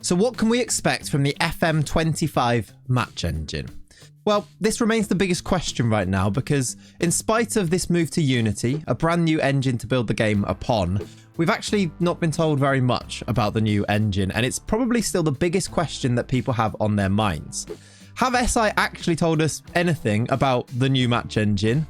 So what can we expect from the FM25 match engine? Well, this remains the biggest question right now because in spite of this move to Unity, a brand new engine to build the game upon, we've actually not been told very much about the new engine, and it's probably still the biggest question that people have on their minds. Have SI actually told us anything about the new match engine?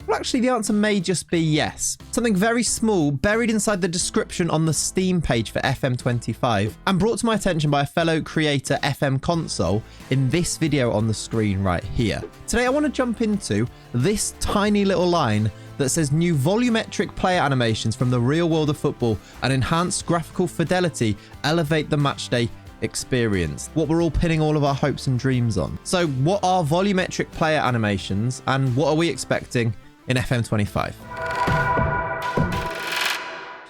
Well, actually, the answer may just be yes. Something very small buried inside the description on the Steam page for FM25 and brought to my attention by a fellow creator, FM Console, in this video on the screen right here. Today, I want to jump into this tiny little line that says new volumetric player animations from the real world of football and enhanced graphical fidelity elevate the matchday experience. What we're all pinning all of our hopes and dreams on. So what are volumetric player animations and what are we expecting in FM25?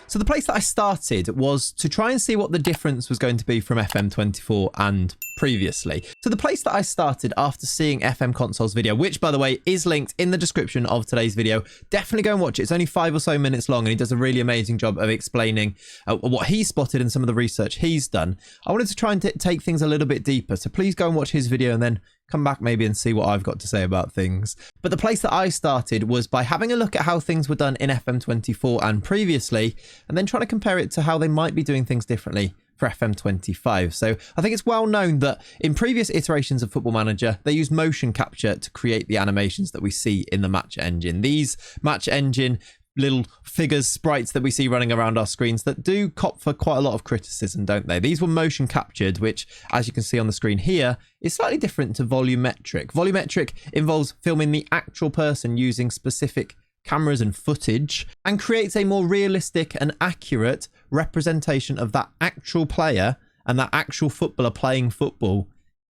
So the place that I started was to try and see what the difference was going to be from FM24 and previously. So the place that I started after seeing FM Console's video, which by the way is linked in the description of today's video, definitely go and watch it. It's only 5 or so minutes long and he does a really amazing job of explaining what he spotted and some of the research he's done. I wanted to try and take things a little bit deeper, so please go and watch his video and then come back maybe and see what I've got to say about things. But the place that I started was by having a look at how things were done in FM24 and previously, and then trying to compare it to how they might be doing things differently for FM25. So I think it's well known that in previous iterations of Football Manager, they used motion capture to create the animations that we see in the match engine. These match engine little figures, sprites that we see running around our screens that do cop for quite a lot of criticism, don't they? These were motion captured, which, as you can see on the screen here, is slightly different to volumetric. Volumetric involves filming the actual person using specific cameras and footage and creates a more realistic and accurate representation of that actual player and that actual footballer playing football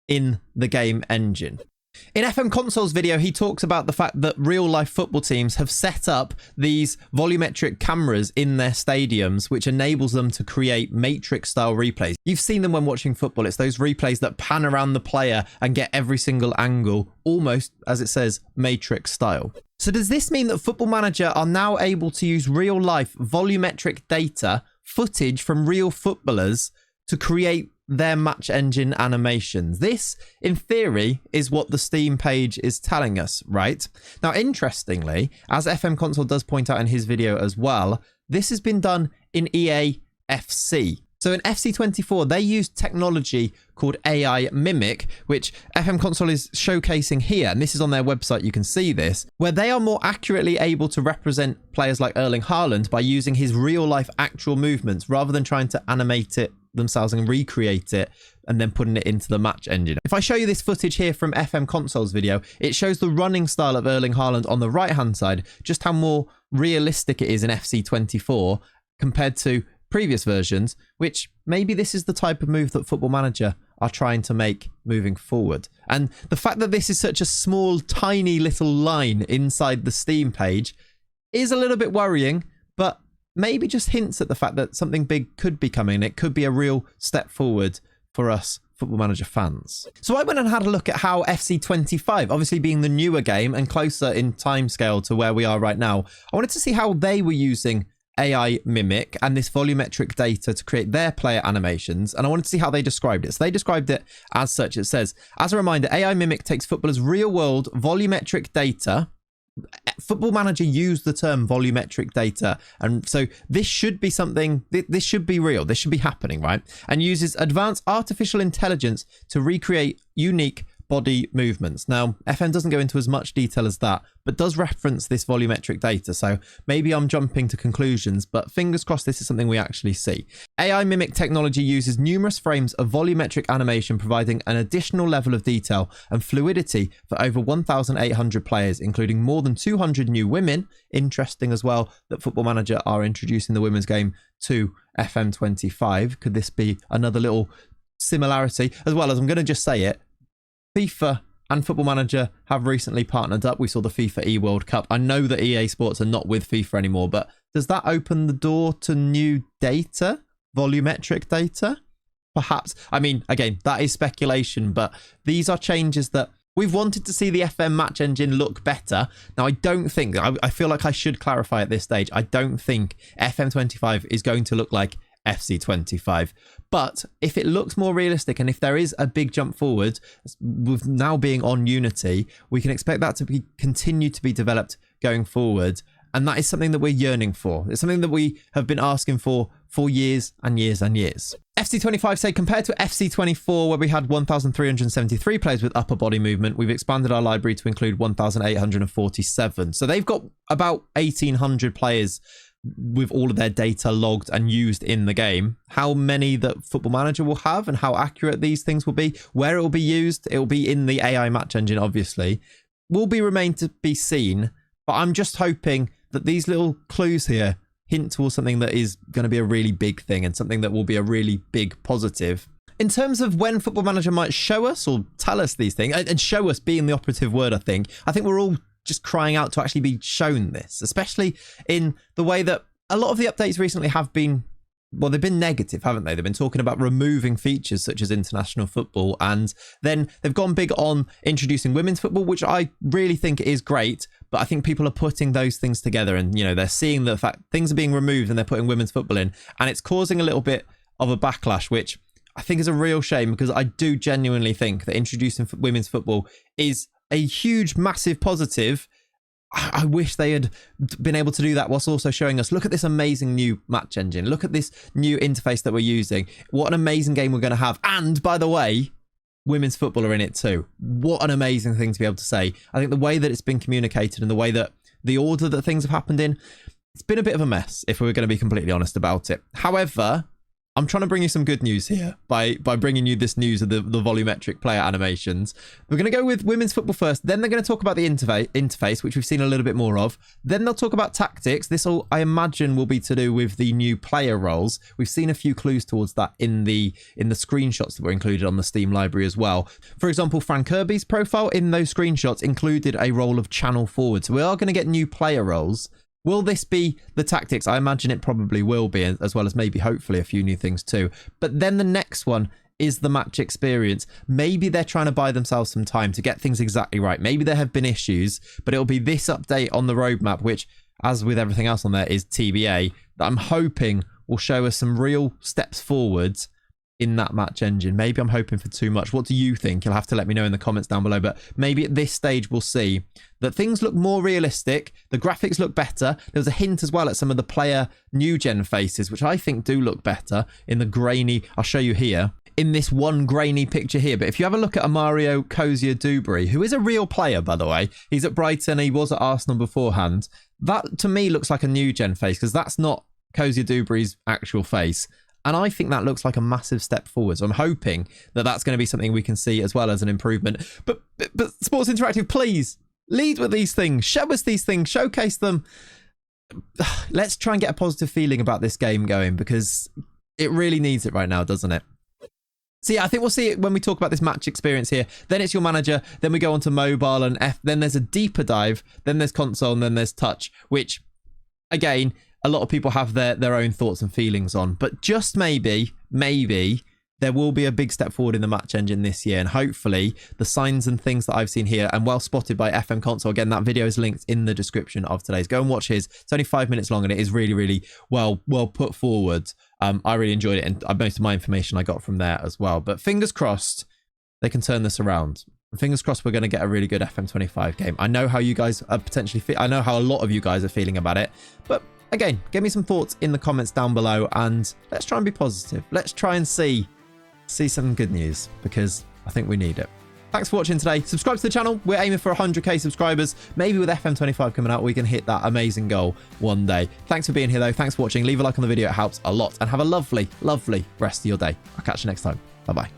in the game engine. In FM Console's video, he talks about the fact that real-life football teams have set up these volumetric cameras in their stadiums, which enables them to create Matrix-style replays. You've seen them when watching football. It's those replays that pan around the player and get every single angle, almost, as it says, Matrix-style. So does this mean that Football Manager are now able to use real-life volumetric data, footage from real footballers, to create their match engine animations? This, in theory, is what the Steam page is telling us, right? Now, interestingly, as FM Console does point out in his video as well, this has been done in EA FC. So in FC24, they used technology called AI Mimic, which FM Console is showcasing here, and this is on their website, you can see this, where they are more accurately able to represent players like Erling Haaland by using his real-life actual movements rather than trying to animate it themselves and recreate it and then putting it into the match engine. If I show you this footage here from FM Console's video, it shows the running style of Erling Haaland on the right-hand side, just how more realistic it is in FC24 compared to previous versions, which maybe this is the type of move that Football Manager are trying to make moving forward. And the fact that this is such a small, tiny little line inside the Steam page is a little bit worrying, but maybe just hints at the fact that something big could be coming. It could be a real step forward for us Football Manager fans. So I went and had a look at how FC25, obviously being the newer game and closer in timescale to where we are right now, I wanted to see how they were using AI Mimic and this volumetric data to create their player animations, and I wanted to see how they described it. So they described it as such. It says, as a reminder, AI Mimic takes footballers' real-world volumetric data. Football Manager used the term volumetric data, and so this should be something, this should be real, this should be happening, right? And uses advanced artificial intelligence to recreate unique body movements. Now, FM doesn't go into as much detail as that, but does reference this volumetric data, so maybe I'm jumping to conclusions, but fingers crossed this is something we actually see. AI Mimic technology uses numerous frames of volumetric animation, providing an additional level of detail and fluidity for over 1,800 players, including more than 200 new women. Interesting as well that Football Manager are introducing the women's game to FM25. Could this be another little similarity? As well as, I'm going to just say it, FIFA and Football Manager have recently partnered up. We saw the FIFA E-World Cup. I know that EA Sports are not with FIFA anymore, but does that open the door to new data? Volumetric data? Perhaps. I mean, again, that is speculation, but these are changes that we've wanted to see the FM match engine look better. Now, I don't think, I feel like I should clarify at this stage, I don't think FM25 is going to look like FC25. But if it looks more realistic and if there is a big jump forward with now being on Unity, we can expect that to continue to be developed going forward. And that is something that we're yearning for. It's something that we have been asking for years and years and years. FC25 say, compared to FC24, where we had 1,373 players with upper body movement, we've expanded our library to include 1,847. So they've got about 1,800 players with all of their data logged and used in the game. How many that Football Manager will have and how accurate these things will be, where it will be used, it will be in the AI match engine, obviously, will remain to be seen. But I'm just hoping that these little clues here hint towards something that is going to be a really big thing and something that will be a really big positive. In terms of when Football Manager might show us or tell us these things, and show us being the operative word, I think we're all just crying out to actually be shown this, especially in the way that a lot of the updates recently have been, well, they've been negative, haven't they? They've been talking about removing features such as international football, and then they've gone big on introducing women's football, which I really think is great. But I think people are putting those things together and, you know, they're seeing the fact things are being removed and they're putting women's football in, and it's causing a little bit of a backlash, which I think is a real shame, because I do genuinely think that introducing women's football is a huge, massive positive. I wish they had been able to do that whilst also showing us, look at this amazing new match engine. Look at this new interface that we're using. What an amazing game we're going to have. And by the way, women's football are in it too. What an amazing thing to be able to say. I think the way that it's been communicated and the way that the order that things have happened in, it's been a bit of a mess, if we were going to be completely honest about it. However, I'm trying to bring you some good news here by bringing you this news of the volumetric player animations. We're going to go with women's football first. Then they're going to talk about the interface, which we've seen a little bit more of. Then they'll talk about tactics. This all, I imagine, will be to do with the new player roles. We've seen a few clues towards that in the screenshots that were included on the Steam library as well. For example, Fran Kirby's profile in those screenshots included a role of channel forward. So we are going to get new player roles. Will this be the tactics? I imagine it probably will be, as well as maybe hopefully a few new things too. But then the next one is the match experience. Maybe they're trying to buy themselves some time to get things exactly right. Maybe there have been issues, but it'll be this update on the roadmap, which, as with everything else on there, is TBA, that I'm hoping will show us some real steps forwards in that match engine. Maybe I'm hoping for too much. What do you think? You'll have to let me know in the comments down below. But maybe at this stage we'll see that things look more realistic. The graphics look better. There was a hint as well at some of the player new gen faces, which I think do look better in the grainy. I'll show you here in this one grainy picture here. But if you have a look at Mario Cozier-Dubry, who is a real player, by the way, he's at Brighton. He was at Arsenal beforehand. That to me looks like a new gen face, because that's not Cozier-Dubry's actual face. And I think that looks like a massive step forward. So I'm hoping that that's going to be something we can see as well as an improvement. But Sports Interactive, please lead with these things. Show us these things. Showcase them. Let's try and get a positive feeling about this game going, because it really needs it right now, doesn't it? So yeah, I think we'll see it when we talk about this match experience here. Then it's your manager. Then we go on to mobile and then there's a deeper dive. Then there's console and then there's touch, which again, a lot of people have their own thoughts and feelings on, but just maybe there will be a big step forward in the match engine this year, and hopefully the signs and things that I've seen here, and well spotted by FM Console. Again, that video is linked in the description of today's. Go and watch his. It's only 5 minutes long and it is really, really well put forward. I really enjoyed it, and most of my information I got from there as well. But fingers crossed they can turn this around. Fingers crossed we're going to get a really good FM25 game. I know how you guys are potentially I know how a lot of you guys are feeling about it, but again, give me some thoughts in the comments down below, and let's try and be positive. Let's try and see some good news, because I think we need it. Thanks for watching today. Subscribe to the channel. We're aiming for 100k subscribers. Maybe with FM25 coming out, we can hit that amazing goal one day. Thanks for being here, though. Thanks for watching. Leave a like on the video. It helps a lot. And have a lovely, lovely rest of your day. I'll catch you next time. Bye-bye.